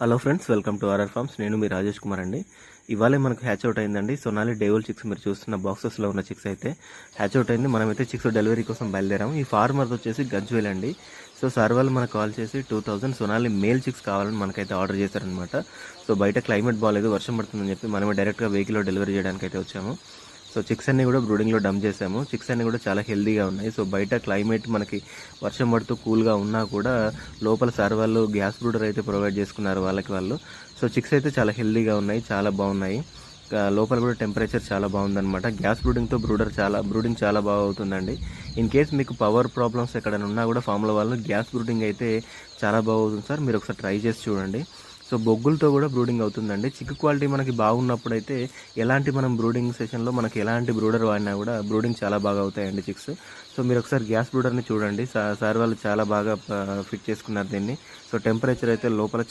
Hello friends, welcome to RR farms. నేను మీ రాజేష్ కుమార్ అండి. ఇవాళే మనకు హ్యాచ్ అవుట్ అయిందండి సొనాలి డేవల్ చిక్స్. మీరు చూస్తున్న బాక్సెస్లో ఉన్న చిక్స్ అయితే హ్యాచ్ అవుట్ అయింది. మనమైతే చిక్స్ డెలివరీ కోసం బయలుదేరాము. ఈ ఫార్మర్ వచ్చేసి గజ్వేల్ అండి. సో సార్ వాళ్ళు మనకు కాల్ చేసి 2000 సొనాలి మేల్ చిక్స్ కావాలని మనకైతే ఆర్డర్ చేశారనమాట. సో బయట క్లైమేట్ బాగాలేదు, వర్షం పడుతుందని చెప్పి మనమే డైరెక్ట్గా వెహికల్లో డెలివరీ చేయడానికి అయితే వచ్చాము. సో చిక్స్ అన్ని కూడా బ్రూడింగ్లో డంప్ చేసాము. చిక్స్ అన్ని కూడా చాలా హెల్దీగా ఉన్నాయి. సో బయట క్లైమేట్ మనకి వర్షం పడుతూ కూల్గా ఉన్నా కూడా లోపల సార్ వాళ్ళు గ్యాస్ బ్రూడర్ అయితే ప్రొవైడ్ చేసుకున్నారు వాళ్ళు. సో చిక్స్ అయితే చాలా హెల్దీగా ఉన్నాయి, చాలా బాగున్నాయి. లోపల కూడా టెంపరేచర్ చాలా బాగుందన్నమాట. గ్యాస్ బ్రూడింగ్తో బ్రూడింగ్ చాలా బాగా అవుతుందండి. ఇన్ కేస్ మీకు పవర్ ప్రాబ్లమ్స్ ఎక్కడైనా ఉన్నా కూడా ఫామ్లో వాళ్ళు గ్యాస్ బ్రూడింగ్ అయితే చాలా బాగుంటుంది సార్. మీరు ఒకసారి ట్రై చేసి చూడండి. సో బొగ్గులతో కూడా బ్రూడింగ్ అవుతుందండి. చిక్కు క్వాలిటీ మనకి బాగున్నప్పుడు అయితే ఎలాంటి మనం బ్రూడింగ్ సెషన్లో మనకి ఎలాంటి బ్రూడర్ వాడినా కూడా బ్రూడింగ్ చాలా బాగా అవుతాయండి చిక్స్. సో మీరు ఒకసారి గ్యాస్ బ్రూడర్ని చూడండి. సార్ వాళ్ళు చాలా బాగా ఫిట్ చేసుకున్నారు దీన్ని. సో టెంపరేచర్ అయితే లోపల